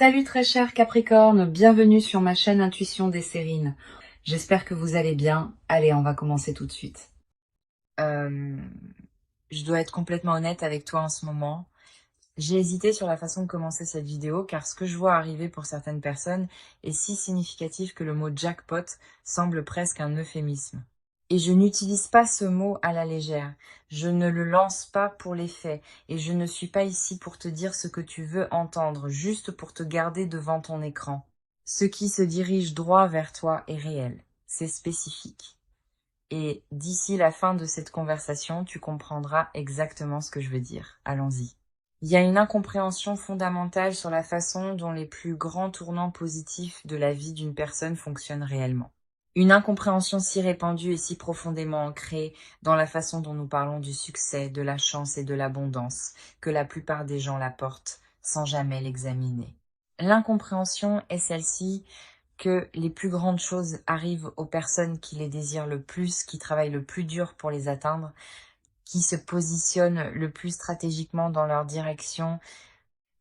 Salut très cher Capricorne, bienvenue sur ma chaîne Intuition des Sérines. J'espère que vous allez bien. Allez, on va commencer tout de suite. Euh, je dois être complètement honnête avec toi en ce moment. J'ai hésité sur la façon de commencer cette vidéo car ce que je vois arriver pour certaines personnes est si significatif que le mot jackpot semble presque un euphémisme. Et je n'utilise pas ce mot à la légère. Je ne le lance pas pour les faits. Et je ne suis pas ici pour te dire ce que tu veux entendre, juste pour te garder devant ton écran. Ce qui se dirige droit vers toi est réel. C'est spécifique. Et d'ici la fin de cette conversation, tu comprendras exactement ce que je veux dire. Allons-y. Il y a une incompréhension fondamentale sur la façon dont les plus grands tournants positifs de la vie d'une personne fonctionnent réellement. Une incompréhension si répandue et si profondément ancrée dans la façon dont nous parlons du succès, de la chance et de l'abondance, que la plupart des gens la portent sans jamais l'examiner. L'incompréhension est celle-ci que les plus grandes choses arrivent aux personnes qui les désirent le plus, qui travaillent le plus dur pour les atteindre, qui se positionnent le plus stratégiquement dans leur direction.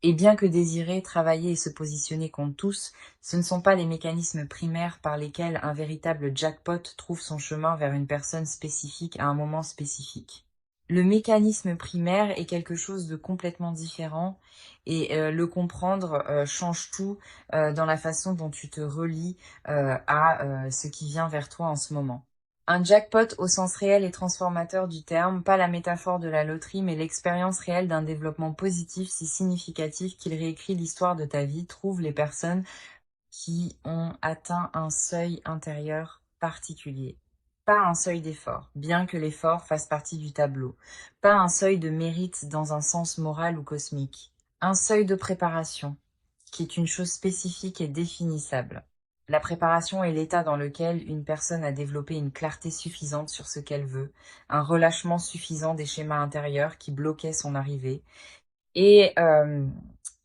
Et bien que désirer, travailler et se positionner compte tous, ce ne sont pas les mécanismes primaires par lesquels un véritable jackpot trouve son chemin vers une personne spécifique à un moment spécifique. Le mécanisme primaire est quelque chose de complètement différent et le comprendre change tout dans la façon dont tu te relis à ce qui vient vers toi en ce moment. Un jackpot au sens réel et transformateur du terme, pas la métaphore de la loterie, mais l'expérience réelle d'un développement positif si significatif qu'il réécrit l'histoire de ta vie, trouve les personnes qui ont atteint un seuil intérieur particulier. Pas un seuil d'effort, bien que l'effort fasse partie du tableau. Pas un seuil de mérite dans un sens moral ou cosmique. Un seuil de préparation, qui est une chose spécifique et définissable. La préparation est l'état dans lequel une personne a développé une clarté suffisante sur ce qu'elle veut, un relâchement suffisant des schémas intérieurs qui bloquaient son arrivée, et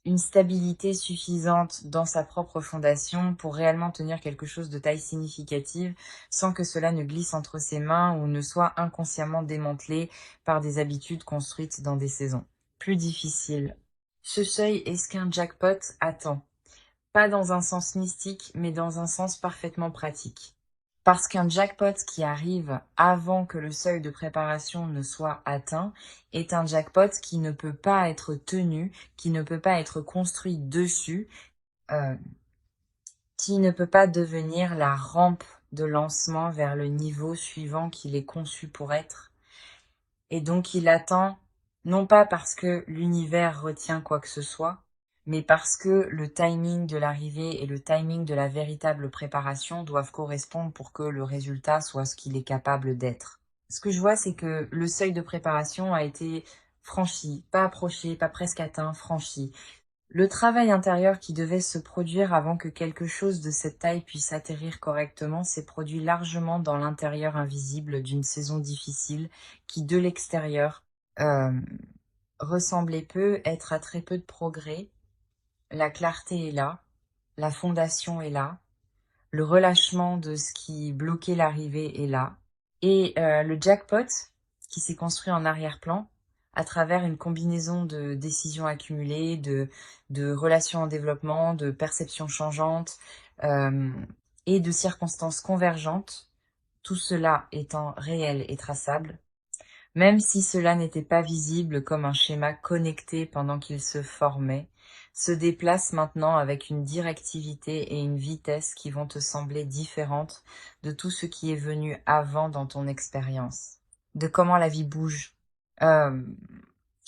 une stabilité suffisante dans sa propre fondation pour réellement tenir quelque chose de taille significative sans que cela ne glisse entre ses mains ou ne soit inconsciemment démantelé par des habitudes construites dans des saisons plus difficiles. Ce seuil est ce qu'un jackpot attend. Pas dans un sens mystique, mais dans un sens parfaitement pratique. Parce qu'un jackpot qui arrive avant que le seuil de préparation ne soit atteint est un jackpot qui ne peut pas être tenu, qui ne peut pas être construit dessus, euh, qui ne peut pas devenir la rampe de lancement vers le niveau suivant qu'il est conçu pour être. Et donc il attend, non pas parce que l'univers retient quoi que ce soit, mais parce que le timing de l'arrivée et le timing de la véritable préparation doivent correspondre pour que le résultat soit ce qu'il est capable d'être. Ce que je vois, c'est que le seuil de préparation a été franchi, pas approché, pas presque atteint, franchi. Le travail intérieur qui devait se produire avant que quelque chose de cette taille puisse atterrir correctement s'est produit largement dans l'intérieur invisible d'une saison difficile qui, de l'extérieur, euh, ressemblait peu être à très peu de progrès. La clarté est là, la fondation est là, le relâchement de ce qui bloquait l'arrivée est là. Et le jackpot, qui s'est construit en arrière-plan, à travers une combinaison de décisions accumulées, de relations en développement, de perceptions changeantes euh, et de circonstances convergentes, tout cela étant réel et traçable, même si cela n'était pas visible comme un schéma connecté pendant qu'il se formait, se déplace maintenant avec une directivité et une vitesse qui vont te sembler différentes de tout ce qui est venu avant dans ton expérience, de comment la vie bouge. Euh,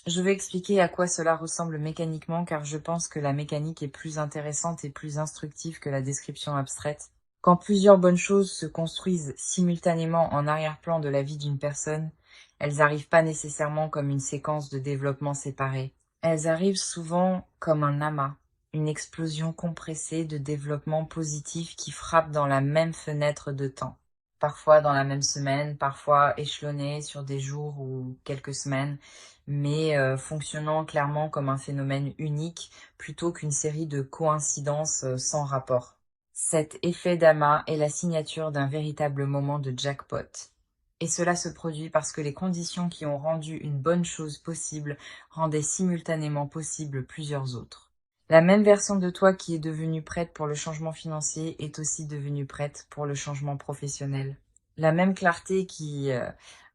je vais expliquer à quoi cela ressemble mécaniquement car je pense que la mécanique est plus intéressante et plus instructive que la description abstraite. Quand plusieurs bonnes choses se construisent simultanément en arrière-plan de la vie d'une personne, elles n'arrivent pas nécessairement comme une séquence de développement séparée. Elles arrivent souvent comme un amas, une explosion compressée de développement positif qui frappe dans la même fenêtre de temps. Parfois dans la même semaine, parfois échelonné sur des jours ou quelques semaines, mais fonctionnant clairement comme un phénomène unique plutôt qu'une série de coïncidences sans rapport. Cet effet d'amas est la signature d'un véritable moment de jackpot. Et cela se produit parce que les conditions qui ont rendu une bonne chose possible rendaient simultanément possible plusieurs autres. La même version de toi qui est devenue prête pour le changement financier est aussi devenue prête pour le changement professionnel. La même clarté qui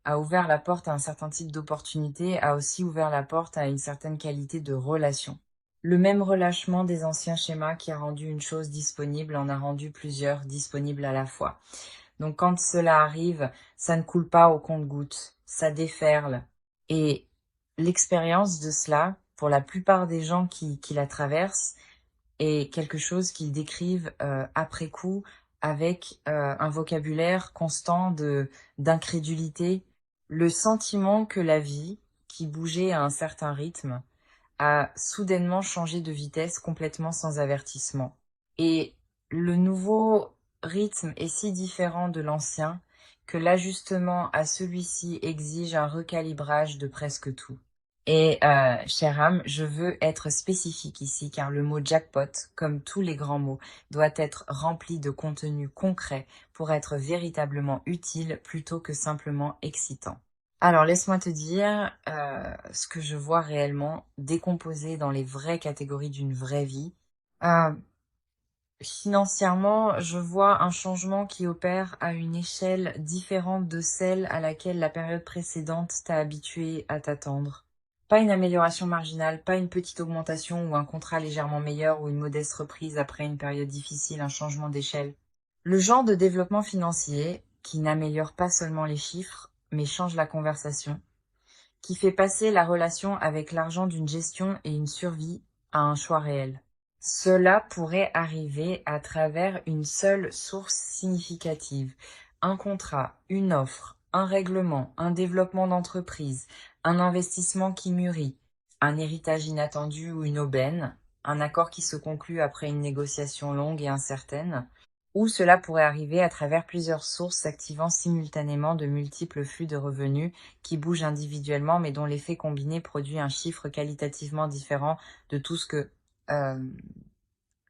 a ouvert la porte à un certain type d'opportunité a aussi ouvert la porte à une certaine qualité de relation. Le même relâchement des anciens schémas qui a rendu une chose disponible en a rendu plusieurs disponibles à la fois. Donc quand cela arrive, ça ne coule pas au compte-gouttes, ça déferle. Et l'expérience de cela, pour la plupart des gens qui la traversent, est quelque chose qu'ils décrivent après coup avec un vocabulaire constant d'incrédulité, le sentiment que la vie, qui bougeait à un certain rythme, a soudainement changé de vitesse complètement sans avertissement. Et le nouveau rythme est si différent de l'ancien que l'ajustement à celui-ci exige un recalibrage de presque tout. Et chère âme, je veux être spécifique ici car le mot jackpot, comme tous les grands mots, doit être rempli de contenu concret pour être véritablement utile plutôt que simplement excitant. Alors laisse-moi te dire ce que je vois réellement décomposé dans les vraies catégories d'une vraie vie. Euh, Financièrement, je vois un changement qui opère à une échelle différente de celle à laquelle la période précédente t'a habitué à t'attendre. Pas une amélioration marginale, pas une petite augmentation ou un contrat légèrement meilleur ou une modeste reprise après une période difficile, un changement d'échelle. Le genre de développement financier qui n'améliore pas seulement les chiffres, mais change la conversation, qui fait passer la relation avec l'argent d'une gestion et une survie à un choix réel. Cela pourrait arriver à travers une seule source significative, un contrat, une offre, un règlement, un développement d'entreprise, un investissement qui mûrit, un héritage inattendu ou une aubaine, un accord qui se conclut après une négociation longue et incertaine, ou cela pourrait arriver à travers plusieurs sources s'activant simultanément de multiples flux de revenus qui bougent individuellement mais dont l'effet combiné produit un chiffre qualitativement différent de tout ce que euh,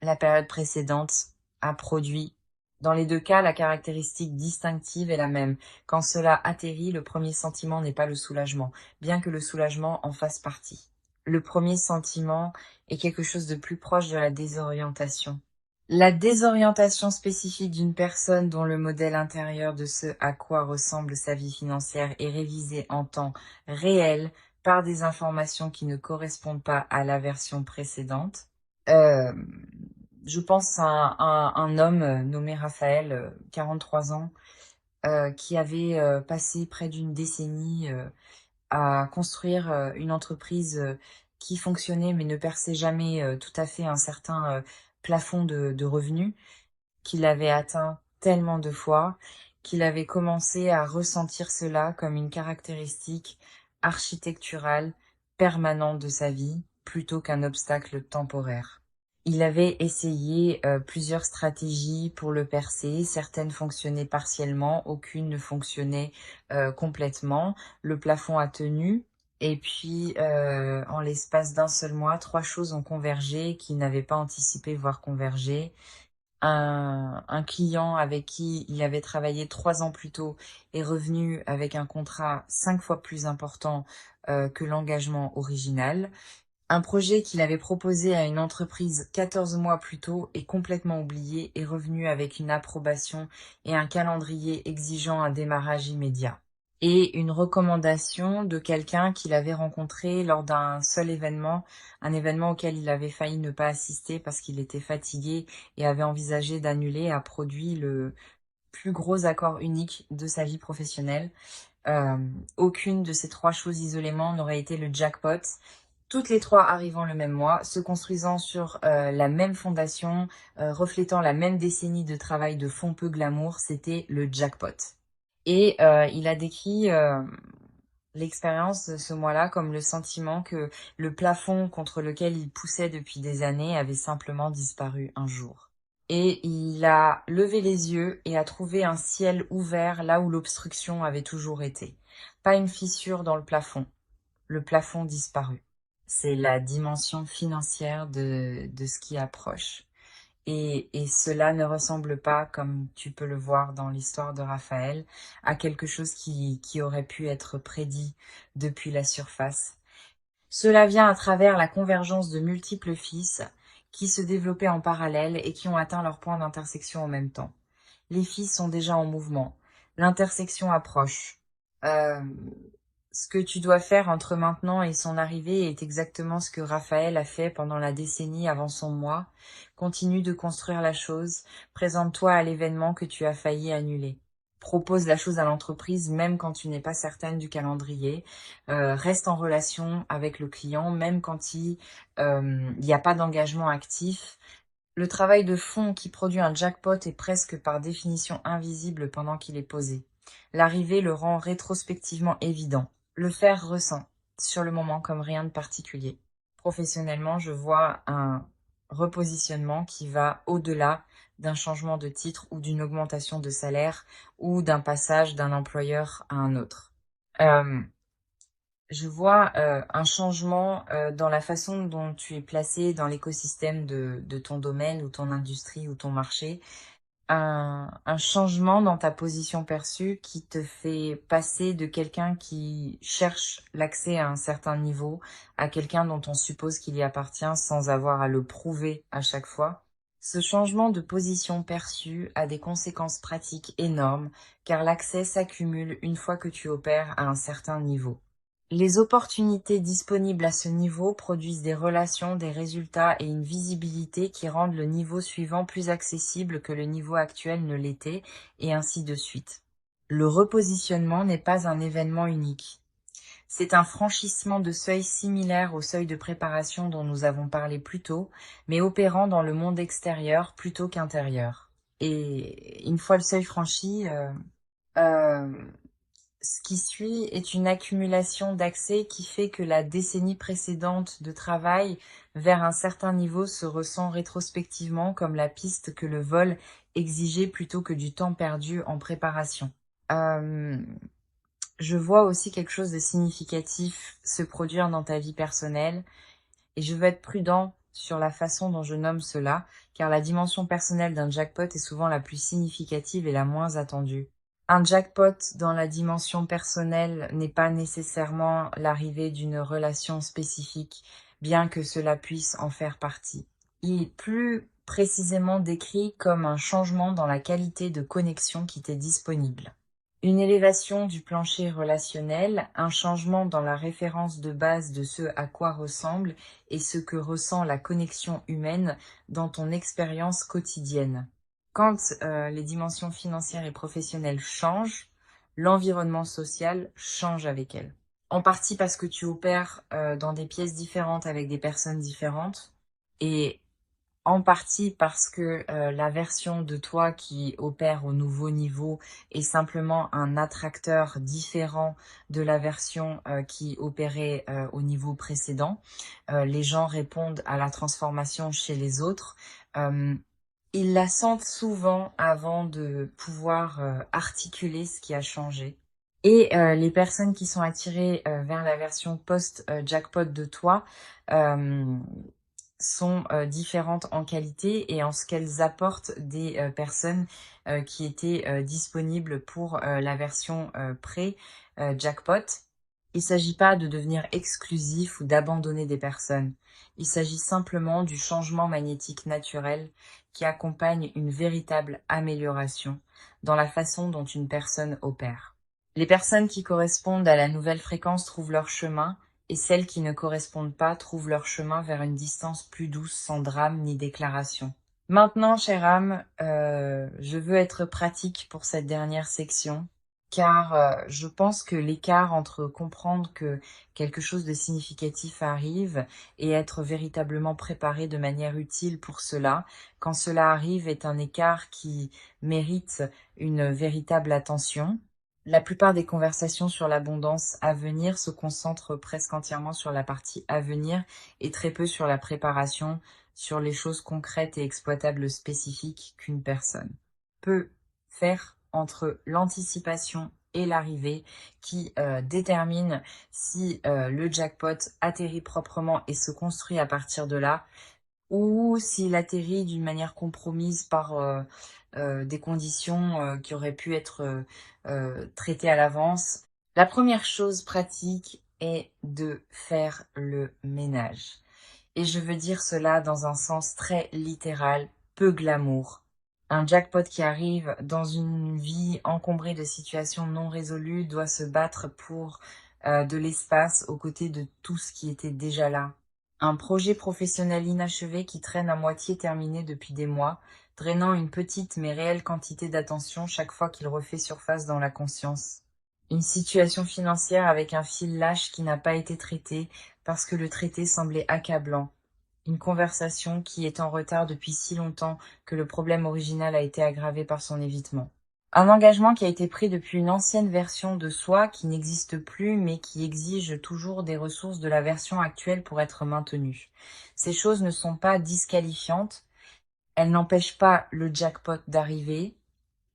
la période précédente a produit. Dans les deux cas, la caractéristique distinctive est la même. Quand cela atterrit, le premier sentiment n'est pas le soulagement, bien que le soulagement en fasse partie. Le premier sentiment est quelque chose de plus proche de la désorientation. La désorientation spécifique d'une personne dont le modèle intérieur de ce à quoi ressemble sa vie financière est révisé en temps réel par des informations qui ne correspondent pas à la version précédente. Euh, je pense à un homme nommé Raphaël, 43 ans, qui avait passé près d'une décennie à construire une entreprise qui fonctionnait mais ne perçait jamais tout à fait un certain plafond de revenus, qu'il avait atteint tellement de fois qu'il avait commencé à ressentir cela comme une caractéristique architecturale permanente de sa vie plutôt qu'un obstacle temporaire. Il avait essayé plusieurs stratégies pour le percer, certaines fonctionnaient partiellement, aucune ne fonctionnait complètement. Le plafond a tenu, et puis en l'espace d'un seul mois, trois choses ont convergé qu'il n'avait pas anticipé voir converger. Un client avec qui il avait travaillé 3 ans plus tôt est revenu avec un contrat 5 fois plus important que l'engagement original. Un projet qu'il avait proposé à une entreprise 14 mois plus tôt est complètement oublié et revenu avec une approbation et un calendrier exigeant un démarrage immédiat. Et une recommandation de quelqu'un qu'il avait rencontré lors d'un seul événement, un événement auquel il avait failli ne pas assister parce qu'il était fatigué et avait envisagé d'annuler, a produit le plus gros accord unique de sa vie professionnelle. Euh, Aucune de ces trois choses isolément n'aurait été le jackpot. Toutes les trois arrivant le même mois, se construisant sur la même fondation, reflétant la même décennie de travail de fond peu glamour, c'était le jackpot. Et il a décrit l'expérience de ce mois-là comme le sentiment que le plafond contre lequel il poussait depuis des années avait simplement disparu un jour. Et il a levé les yeux et a trouvé un ciel ouvert là où l'obstruction avait toujours été. Pas une fissure dans le plafond disparu. C'est la dimension financière de ce qui approche. Et cela ne ressemble pas, comme tu peux le voir dans l'histoire de Raphaël, à quelque chose qui aurait pu être prédit depuis la surface. Cela vient à travers la convergence de multiples fils qui se développaient en parallèle et qui ont atteint leur point d'intersection en même temps. Les filles sont déjà en mouvement. L'intersection approche. Euh, Ce que tu dois faire entre maintenant et son arrivée est exactement ce que Raphaël a fait pendant la décennie avant son mois. Continue de construire la chose. Présente-toi à l'événement que tu as failli annuler. Propose la chose à l'entreprise même quand tu n'es pas certaine du calendrier. Reste en relation avec le client même quand il n'y a pas d'engagement actif. Le travail de fond qui produit un jackpot est presque par définition invisible pendant qu'il est posé. L'arrivée le rend rétrospectivement évident. Le faire ressent, sur le moment, comme rien de particulier. Professionnellement, je vois un repositionnement qui va au-delà d'un changement de titre ou d'une augmentation de salaire ou d'un passage d'un employeur à un autre. Je vois un changement dans la façon dont tu es placé dans l'écosystème de ton domaine ou ton industrie ou ton marché. Un changement dans ta position perçue qui te fait passer de quelqu'un qui cherche l'accès à un certain niveau à quelqu'un dont on suppose qu'il y appartient sans avoir à le prouver à chaque fois. Ce changement de position perçue a des conséquences pratiques énormes car l'accès s'accumule une fois que tu opères à un certain niveau. Les opportunités disponibles à ce niveau produisent des relations, des résultats et une visibilité qui rendent le niveau suivant plus accessible que le niveau actuel ne l'était, et ainsi de suite. Le repositionnement n'est pas un événement unique. C'est un franchissement de seuil similaire au seuil de préparation dont nous avons parlé plus tôt, mais opérant dans le monde extérieur plutôt qu'intérieur. Et une fois le seuil franchi, euh, ce qui suit est une accumulation d'accès qui fait que la décennie précédente de travail vers un certain niveau se ressent rétrospectivement comme la piste que le vol exigeait plutôt que du temps perdu en préparation. Euh, je vois aussi quelque chose de significatif se produire dans ta vie personnelle et je veux être prudent sur la façon dont je nomme cela, car la dimension personnelle d'un jackpot est souvent la plus significative et la moins attendue. Un jackpot dans la dimension personnelle n'est pas nécessairement l'arrivée d'une relation spécifique, bien que cela puisse en faire partie. Il est plus précisément décrit comme un changement dans la qualité de connexion qui t'est disponible. Une élévation du plancher relationnel, un changement dans la référence de base de ce à quoi ressemble et ce que ressent la connexion humaine dans ton expérience quotidienne. Quand les dimensions financières et professionnelles changent, l'environnement social change avec elles. En partie parce que tu opères dans des pièces différentes avec des personnes différentes et en partie parce que la version de toi qui opère au nouveau niveau est simplement un attracteur différent de la version qui opérait au niveau précédent. Les gens répondent à la transformation chez les autres. Euh, Ils la sentent souvent avant de pouvoir articuler ce qui a changé. Et les personnes qui sont attirées vers la version post-jackpot de toi euh, sont différentes en qualité et en ce qu'elles apportent des personnes qui étaient disponibles pour la version pré-jackpot. Il ne s'agit pas de devenir exclusif ou d'abandonner des personnes. Il s'agit simplement du changement magnétique naturel qui accompagne une véritable amélioration dans la façon dont une personne opère. Les personnes qui correspondent à la nouvelle fréquence trouvent leur chemin et celles qui ne correspondent pas trouvent leur chemin vers une distance plus douce sans drame ni déclaration. Maintenant, chère âme, je veux être pratique pour cette dernière section, car je pense que l'écart entre comprendre que quelque chose de significatif arrive et être véritablement préparé de manière utile pour cela, quand cela arrive, est un écart qui mérite une véritable attention. La plupart des conversations sur l'abondance à venir se concentrent presque entièrement sur la partie à venir et très peu sur la préparation, sur les choses concrètes et exploitables spécifiques qu'une personne peut faire entre l'anticipation et l'arrivée qui détermine si le jackpot atterrit proprement et se construit à partir de là, ou s'il atterrit d'une manière compromise par des conditions qui auraient pu être traitées à l'avance. La première chose pratique est de faire le ménage. Et je veux dire cela dans un sens très littéral, peu glamour. Un jackpot qui arrive dans une vie encombrée de situations non résolues doit se battre pour de l'espace aux côtés de tout ce qui était déjà là. Un projet professionnel inachevé qui traîne à moitié terminé depuis des mois, drainant une petite mais réelle quantité d'attention chaque fois qu'il refait surface dans la conscience. Une situation financière avec un fil lâche qui n'a pas été traité parce que le traité semblait accablant. Une conversation qui est en retard depuis si longtemps que le problème original a été aggravé par son évitement. Un engagement qui a été pris depuis une ancienne version de soi qui n'existe plus mais qui exige toujours des ressources de la version actuelle pour être maintenue. Ces choses ne sont pas disqualifiantes, elles n'empêchent pas le jackpot d'arriver,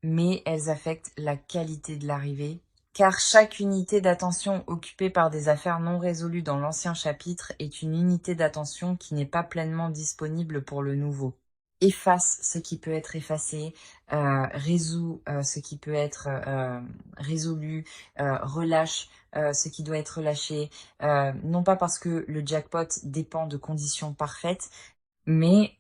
mais elles affectent la qualité de l'arrivée, car chaque unité d'attention occupée par des affaires non résolues dans l'ancien chapitre est une unité d'attention qui n'est pas pleinement disponible pour le nouveau. Efface ce qui peut être effacé, résout ce qui peut être résolu, relâche ce qui doit être relâché, non pas parce que le jackpot dépend de conditions parfaites, mais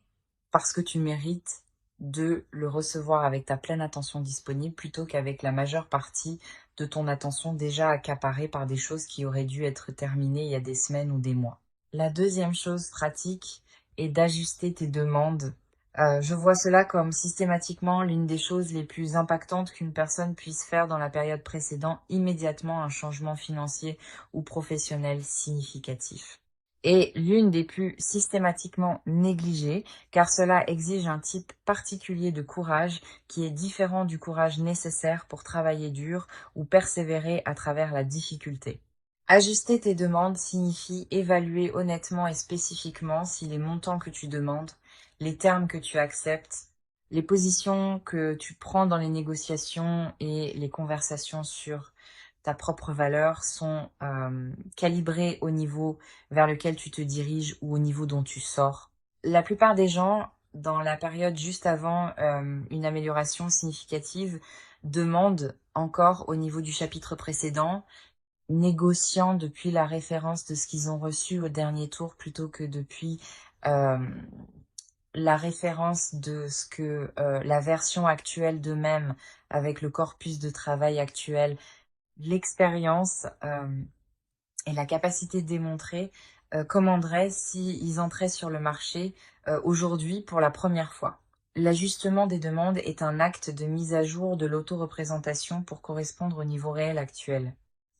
parce que tu mérites de le recevoir avec ta pleine attention disponible plutôt qu'avec la majeure partie de ton attention déjà accaparée par des choses qui auraient dû être terminées il y a des semaines ou des mois. La deuxième chose pratique est d'ajuster tes demandes. Je vois cela comme systématiquement l'une des choses les plus impactantes qu'une personne puisse faire dans la période précédant immédiatement un changement financier ou professionnel significatif. Et l'une des plus systématiquement négligées, car cela exige un type particulier de courage qui est différent du courage nécessaire pour travailler dur ou persévérer à travers la difficulté. Ajuster tes demandes signifie évaluer honnêtement et spécifiquement si les montants que tu demandes, les termes que tu acceptes, les positions que tu prends dans les négociations et les conversations sur ta propre valeur sont calibrées au niveau vers lequel tu te diriges ou au niveau dont tu sors. La plupart des gens, dans la période juste avant une amélioration significative, demandent encore au niveau du chapitre précédent, négociant depuis la référence de ce qu'ils ont reçu au dernier tour plutôt que depuis euh, la référence de ce que la version actuelle d'eux-mêmes avec le corpus de travail actuel, l'expérience et la capacité de démontrer commanderaient s'ils entraient sur le marché aujourd'hui pour la première fois. L'ajustement des demandes est un acte de mise à jour de l'auto-représentation pour correspondre au niveau réel actuel.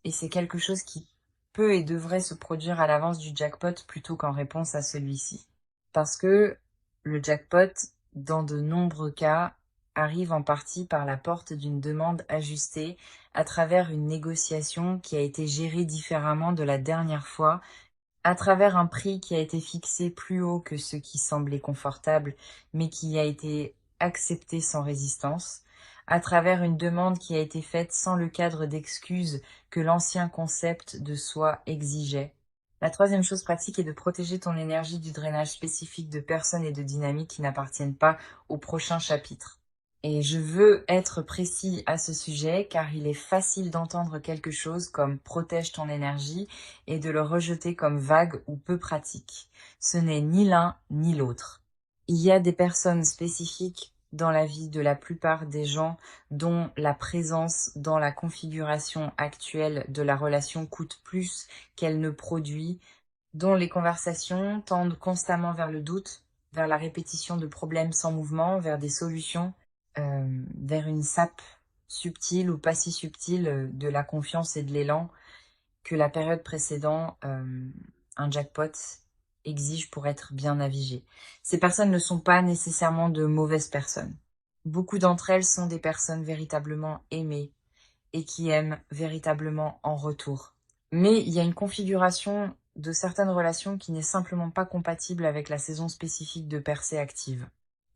Et c'est quelque chose qui peut et devrait se produire à l'avance du jackpot plutôt qu'en réponse à celui-ci. Parce que le jackpot, dans de nombreux cas, arrive en partie par la porte d'une demande ajustée à travers une négociation qui a été gérée différemment de la dernière fois, à travers un prix qui a été fixé plus haut que ce qui semblait confortable, mais qui a été accepté sans résistance, à travers une demande qui a été faite sans le cadre d'excuses que l'ancien concept de soi exigeait. La troisième chose pratique est de protéger ton énergie du drainage spécifique de personnes et de dynamiques qui n'appartiennent pas au prochain chapitre. Et je veux être précis à ce sujet car il est facile d'entendre quelque chose comme protège ton énergie et de le rejeter comme vague ou peu pratique. Ce n'est ni l'un ni l'autre. Il y a des personnes spécifiques dans la vie de la plupart des gens dont la présence dans la configuration actuelle de la relation coûte plus qu'elle ne produit, dont les conversations tendent constamment vers le doute, vers la répétition de problèmes sans mouvement, vers des solutions, vers une sape subtile ou pas si subtile de la confiance et de l'élan que la période précédente, un jackpot, exige pour être bien navigé. Ces personnes ne sont pas nécessairement de mauvaises personnes. Beaucoup d'entre elles sont des personnes véritablement aimées et qui aiment véritablement en retour. Mais il y a une configuration de certaines relations qui n'est simplement pas compatible avec la saison spécifique de percée active.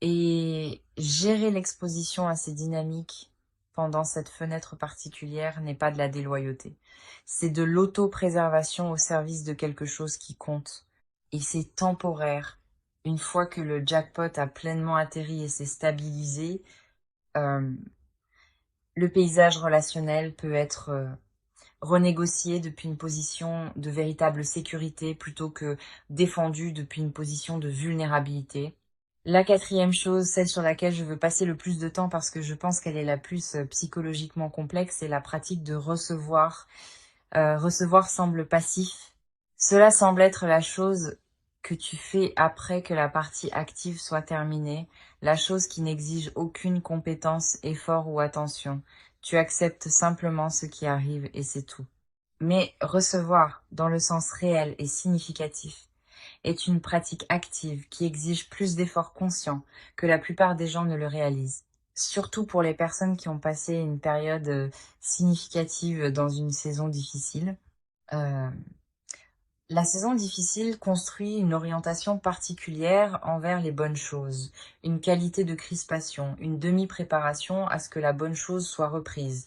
Et gérer l'exposition à ces dynamiques pendant cette fenêtre particulière n'est pas de la déloyauté. C'est de l'auto-préservation au service de quelque chose qui compte. Et c'est temporaire. Une fois que le jackpot a pleinement atterri et s'est stabilisé, le paysage relationnel peut être Renégocier depuis une position de véritable sécurité plutôt que défendu depuis une position de vulnérabilité. La quatrième chose, celle sur laquelle je veux passer le plus de temps parce que je pense qu'elle est la plus psychologiquement complexe, c'est la pratique de recevoir. Recevoir semble passif. Cela semble être la chose que tu fais après que la partie active soit terminée, la chose qui n'exige aucune compétence, effort ou attention. Tu acceptes simplement ce qui arrive et c'est tout. Mais recevoir, dans le sens réel et significatif, est une pratique active qui exige plus d'efforts conscients que la plupart des gens ne le réalisent. Surtout pour les personnes qui ont passé une période significative dans une saison difficile. Euh, la saison difficile construit une orientation particulière envers les bonnes choses, une qualité de crispation, une demi-préparation à ce que la bonne chose soit reprise,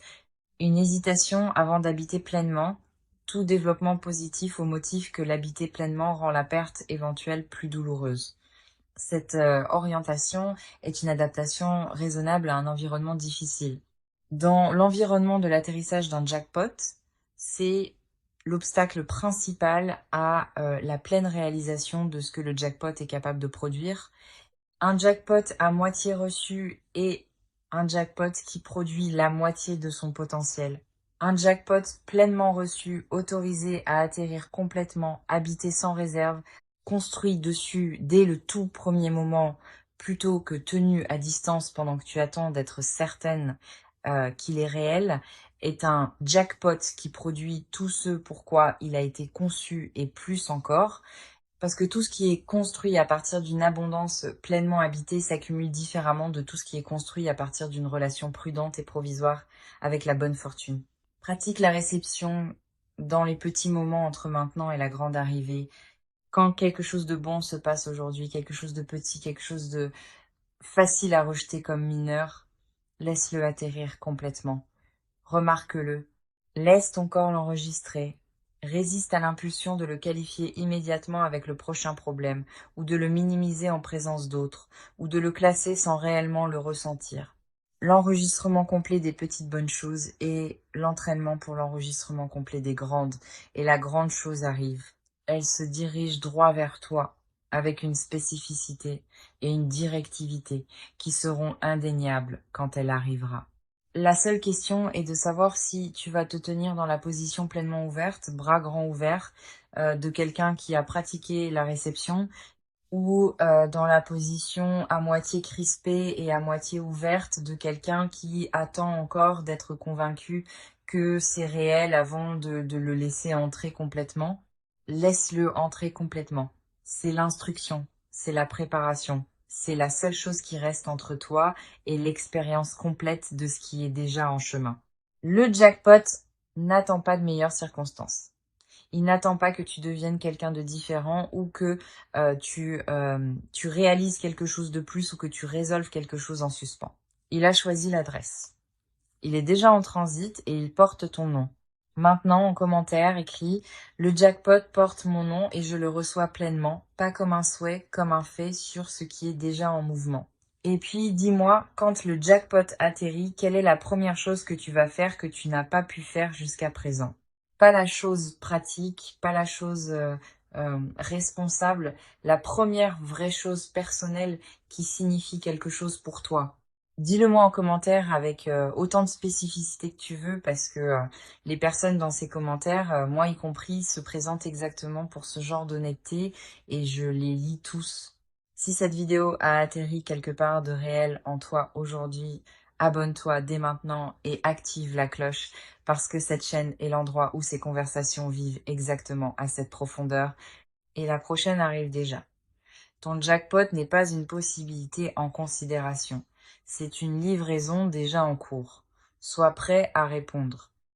une hésitation avant d'habiter pleinement, tout développement positif au motif que l'habiter pleinement rend la perte éventuelle plus douloureuse. Cette orientation est une adaptation raisonnable à un environnement difficile. Dans l'environnement de l'atterrissage d'un jackpot, c'est l'obstacle principal à la pleine réalisation de ce que le jackpot est capable de produire. Un jackpot à moitié reçu est un jackpot qui produit la moitié de son potentiel. Un jackpot pleinement reçu, autorisé à atterrir complètement, habité sans réserve, construit dessus dès le tout premier moment, plutôt que tenu à distance pendant que tu attends d'être certaine qu'il est réel, est un jackpot qui produit tout ce pourquoi il a été conçu et plus encore. Parce que tout ce qui est construit à partir d'une abondance pleinement habitée s'accumule différemment de tout ce qui est construit à partir d'une relation prudente et provisoire avec la bonne fortune. Pratique la réception dans les petits moments entre maintenant et la grande arrivée. Quand quelque chose de bon se passe aujourd'hui, quelque chose de petit, quelque chose de facile à rejeter comme mineur, laisse-le atterrir complètement. Remarque-le. Laisse ton corps l'enregistrer. Résiste à l'impulsion de le qualifier immédiatement avec le prochain problème, ou de le minimiser en présence d'autres, ou de le classer sans réellement le ressentir. L'enregistrement complet des petites bonnes choses et l'entraînement pour l'enregistrement complet des grandes. Et la grande chose arrive. Elle se dirige droit vers toi, avec une spécificité et une directivité qui seront indéniables quand elle arrivera. La seule question est de savoir si tu vas te tenir dans la position pleinement ouverte, bras grands ouverts, de quelqu'un qui a pratiqué la réception, ou dans la position à moitié crispée et à moitié ouverte de quelqu'un qui attend encore d'être convaincu que c'est réel avant de le laisser entrer complètement. Laisse-le entrer complètement. C'est l'instruction, c'est la préparation, c'est la seule chose qui reste entre toi et l'expérience complète de ce qui est déjà en chemin. Le jackpot n'attend pas de meilleures circonstances. Il n'attend pas que tu deviennes quelqu'un de différent ou que tu réalises quelque chose de plus ou que tu résolves quelque chose en suspens. Il a choisi l'adresse. Il est déjà en transit et il porte ton nom. Maintenant, en commentaire, écris « Le jackpot porte mon nom et je le reçois pleinement, pas comme un souhait, comme un fait sur ce qui est déjà en mouvement. » Et puis, dis-moi, quand le jackpot atterrit, quelle est la première chose que tu vas faire que tu n'as pas pu faire jusqu'à présent? Pas la chose pratique, pas la chose responsable, la première vraie chose personnelle qui signifie quelque chose pour toi. Dis-le-moi en commentaire avec autant de spécificité que tu veux parce que les personnes dans ces commentaires, moi y compris, se présentent exactement pour ce genre d'honnêteté et je les lis tous. Si cette vidéo a atterri quelque part de réel en toi aujourd'hui, abonne-toi dès maintenant et active la cloche parce que cette chaîne est l'endroit où ces conversations vivent exactement à cette profondeur et la prochaine arrive déjà. Ton jackpot n'est pas une possibilité en considération. C'est une livraison déjà en cours. Sois prêt à répondre.